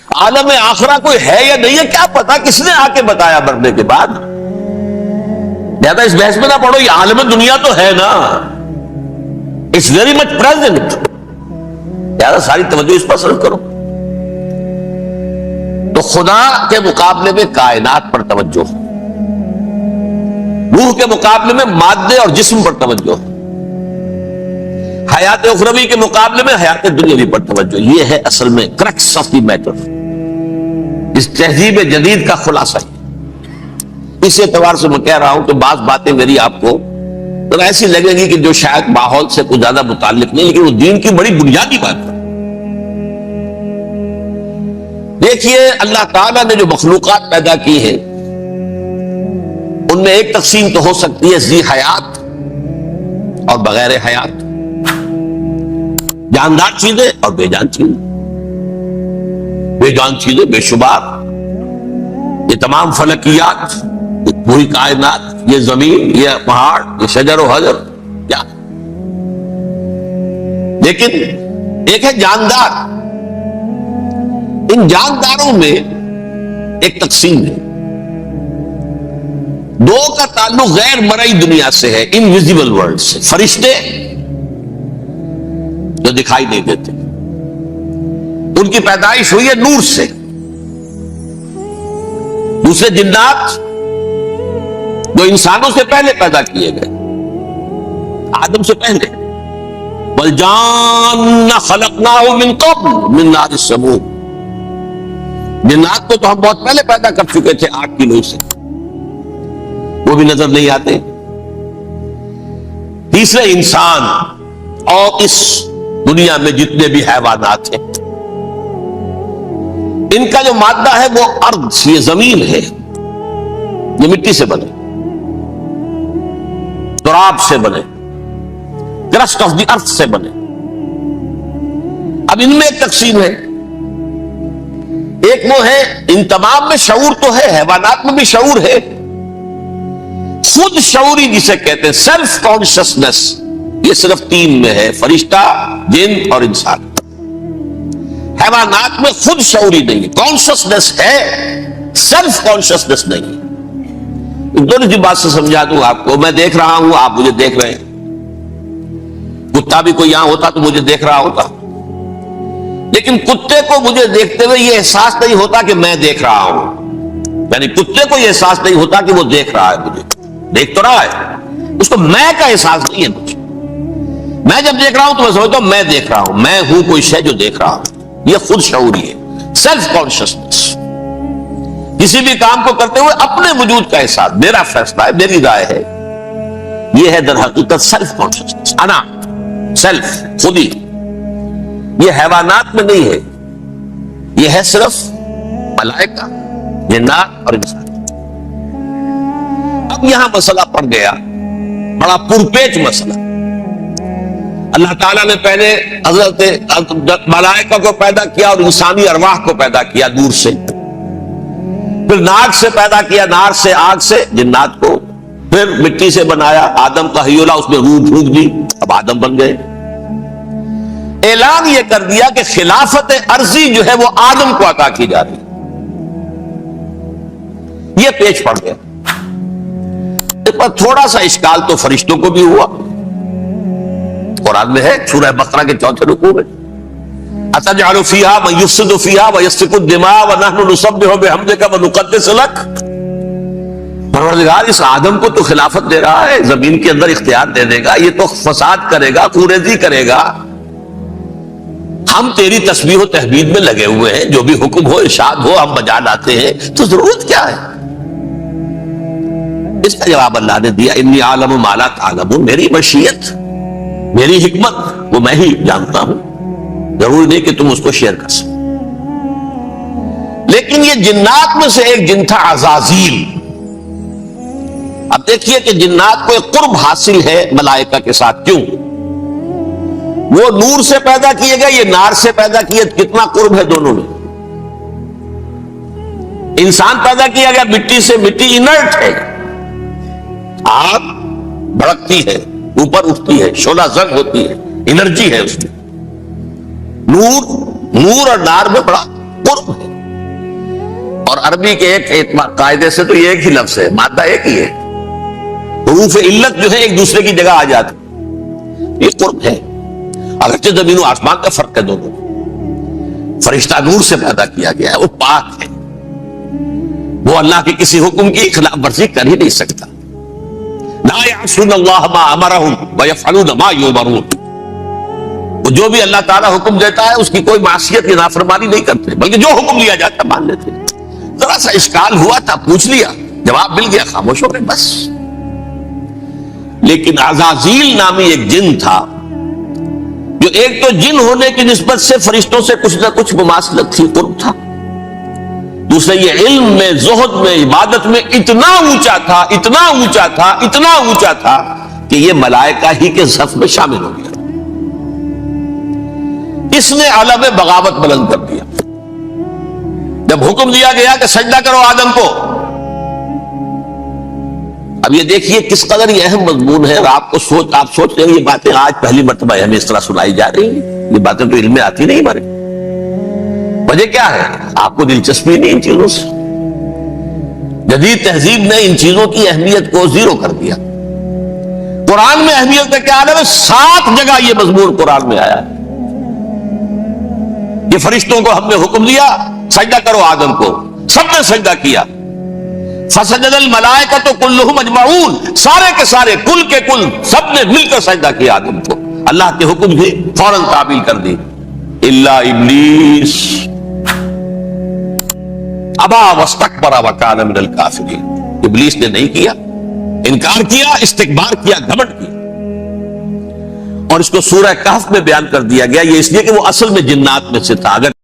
عالم آخرہ کوئی ہے یا نہیں ہے کیا پتا، کس نے آ کے بتایا مرنے کے بعد؟ زیادہ اس بحث میں نہ پڑھو، یہ عالم دنیا تو ہے نا، اٹس ویری مچ پریزنٹ، زیادہ ساری توجہ اس پر صرف کرو۔ تو خدا کے مقابلے میں کائنات پر توجہ، روح کے مقابلے میں مادے اور جسم پر توجہ، حیات اخروی کے مقابلے میں حیات دنیاوی پر توجہ۔ یہ ہے اصل میں کرکس آف دی میٹر، اس تہذیب جدید کا خلاصہ ہے۔ اس اعتبار سے میں کہہ رہا ہوں کہ بعض باتیں میری آپ کو ذرا ایسی لگے گی کہ جو شاید ماحول سے کچھ زیادہ متعلق نہیں، لیکن وہ دین کی بڑی بنیادی بات ہے۔ دیکھیے اللہ تعالیٰ نے جو مخلوقات پیدا کی ہیں ان میں ایک تقسیم تو ہو سکتی ہے ذی حیات اور بغیر حیات، جاندار چیزیں اور بے جان چیزیں۔ بے جان چیزیں بے شمار، یہ تمام فلکیات، یہ پوری کائنات، یہ زمین، یہ پہاڑ، یہ شجر و حجر، کیا؟ لیکن ایک ہے جاندار، ان جانداروں میں ایک تقسیم ہے، دو کا تعلق غیر مرئی دنیا سے ہے، انویزیبل ورلڈ سے، فرشتے جو دکھائی نہیں دیتے، ان کی پیدائش ہوئی ہے نور سے۔ دوسرے جنات جو انسانوں سے پہلے پیدا کیے گئے، آدم سے پہلے، وَالْجَانَّ خَلَقْنَاهُ مِن قَبْلُ مِن نَارِ السَّمُومِ، جنات کو تو ہم بہت پہلے پیدا کر چکے تھے آگ کی لو سے، وہ بھی نظر نہیں آتے۔ تیسرے انسان اور اس دنیا میں جتنے بھی حیوانات ہیں، ان کا جو مادہ ہے وہ ارض، یہ زمین ہے، یہ مٹی سے بنے، تراب سے بنے، کرسٹ آف دی ارتھ سے بنے۔ اب ان میں ایک تقسیم ہے، ایک وہ ہے، ان تمام میں شعور تو ہے، حیوانات میں بھی شعور ہے، خود شعوری جسے کہتے ہیں سیلف کانشسنس، یہ صرف تین میں ہے، فرشتہ، جن اور انسان۔ حیوانات میں خود شعوری نہیں ہے، کانشسنس ہے، سیلف کانشسنس نہیں ہے۔ دونوں کی بات سے سمجھا دوں آپ کو، میں دیکھ رہا ہوں، آپ مجھے دیکھ رہے ہیں، کتا بھی کوئی یہاں ہوتا تو مجھے دیکھ رہا ہوتا، لیکن کتے کو مجھے دیکھتے ہوئے یہ احساس نہیں ہوتا کہ میں دیکھ رہا ہوں، یعنی کتے کو یہ احساس نہیں ہوتا کہ وہ دیکھ رہا ہے، مجھے دیکھ تو رہا ہے، اس کو میں کا احساس نہیں ہے مجھے۔ میں جب دیکھ رہا ہوں تو میں سمجھتا ہوں میں دیکھ رہا ہوں، میں ہوں کوئی شے جو دیکھ رہا ہوں، یہ خود شعوری ہے، سیلف کانشسنس۔ کسی بھی کام کو کرتے ہوئے اپنے وجود کا احساس، میرا فیصلہ ہے، میری رائے ہے، یہ ہے در حقیقت سیلف کانشسنس، انا، سیلف، خودی۔ یہ حیوانات میں نہیں ہے، یہ ہے صرف ملائکہ، جنات اور انسان۔ اب یہاں مسئلہ پڑ گیا، بڑا پرپیچ مسئلہ۔ اللہ تعالیٰ نے پہلے حضرت ملائکہ کو پیدا کیا اور انسانی ارواح کو پیدا کیا نور سے، پھر ناک سے پیدا کیا، نار سے، آگ سے جنات کو، پھر مٹی سے بنایا، آدم کا حیولہ، اس میں روح پھونک دی، اب آدم بن گئے۔ اعلان یہ کر دیا کہ خلافت ارضی جو ہے وہ آدم کو عطا کی جا رہی ہے۔ یہ پیچ پڑ گیا۔ اس پر تھوڑا سا اشکال تو فرشتوں کو بھی ہوا، قرآن میں ہے سورہ بقرہ کے 4 رکوع میں، أَتَجْعَلُ فِيهَا مَن يُفْسِدُ فِيهَا وَيَسْفِكُ الدِّمَاءَ وَنَحْنُ نُسَبِّحُ بِحَمْدِكَ وَنُقَدِّسُ لَكَ۔ پروردگار اس آدم کو تو خلافت دے رہا ہے، زمین کے اندر اختیار دے دے گا، یہ تو فساد کرے گا، کوریزی کرے گا، ہم تیری تسبیح و تحمید میں لگے ہوئے ہیں، جو بھی حکم ہو ارشاد ہو ہم بجا لاتے ہیں، تو ضرورت کیا ہے؟ اس کا جواب اللہ نے دیا، انی عالم ما لا تعلمون، میری مشیت، میری حکمت وہ میں ہی جانتا ہوں، ضروری نہیں کہ تم اس کو شیئر کر سکو۔ لیکن یہ جنات میں سے ایک جن تھا عزازیل۔ اب دیکھیے کہ جنات کو ایک قرب حاصل ہے ملائکہ کے ساتھ، کیوں؟ وہ نور سے پیدا کیے گئے، یہ نار سے پیدا کیے، کتنا قرب ہے دونوں میں۔ انسان پیدا کیا گیا مٹی سے، مٹی انرٹ ہے، آگ بھڑکتی ہے، اوپر اٹھتی ہے، شعلہ زنگ ہوتی ہے، انرجی ہے اس میں۔ نور اور نار میں بڑا قرب ہے۔ اور عربی کے ایک قاعدے سے تو یہ ایک ہی لفظ ہے، مادہ ایک ہی ہے، حروف علت جو ہے ایک دوسرے کی جگہ آ جاتی، یہ قرب ہے۔ اگرچہ زمین و آسمان کا فرق ہے دونوں، فرشتہ نور سے پیدا کیا گیا ہے، وہ پاک ہے، وہ اللہ کے کسی حکم کی خلاف ورزی کر ہی نہیں سکتا۔ لا یعصون اللہ ما امرہم ویفعلون ما یؤمرون، وہ جو بھی اللہ تعالیٰ حکم دیتا ہے اس کی کوئی معصیت یا نافرمانی نہیں کرتے، بلکہ جو حکم لیا جاتا مان لیتے۔ ذرا سا اشکال ہوا تھا، پوچھ لیا، جواب مل گیا، خاموش ہو گئے بس۔ لیکن عزازیل نامی ایک جن تھا، جو ایک تو جن ہونے کی نسبت سے فرشتوں سے کچھ نہ کچھ مماثلت تھی، قرب تھا، دوسرے یہ علم میں، زہد میں، عبادت میں اتنا اونچا تھا، اتنا اونچا تھا، اتنا اونچا تھا کہ یہ ملائکہ ہی کے صف میں شامل ہو گیا۔ اس نے علم بغاوت بلند کر دیا جب حکم دیا گیا کہ سجدہ کرو آدم کو۔ اب یہ دیکھیے کس قدر یہ اہم مضمون ہے، اور آپ سوچ رہے ہیں یہ باتیں آج پہلی مرتبہ ہمیں اس طرح سنائی جا رہی ہیں، یہ باتیں تو علم میں آتی نہیں ہمارے۔ وجہ کیا ہے؟ آپ کو دلچسپی نہیں ان چیزوں سے۔ جدید تہذیب نے ان چیزوں کی اہمیت کو زیرو کر دیا۔ قرآن میں اہمیت کا کیا ہے؟ 7 جگہ یہ مضمون قرآن میں آیا ہے۔ یہ فرشتوں کو ہم نے حکم دیا سجدہ کرو آدم کو، سب نے سجدہ کیا۔ فسجد الملائکۃ کلھم اجمعون، سارے کے سارے، کل کے کل، سب نے مل کر سجدہ کیا آدم کو، اللہ کے حکم بھی فوراً تعمیل کر دی، الا ابلیس ابا واستکبر وکان من الکافرین۔ ابلیس نے نہیں کیا، انکار کیا، استکبار کیا، گھمنڈ کیا۔ اور اس کو سورہ کہف میں بیان کر دیا گیا، یہ اس لیے کہ وہ اصل میں جنات میں سے تھا۔ اگر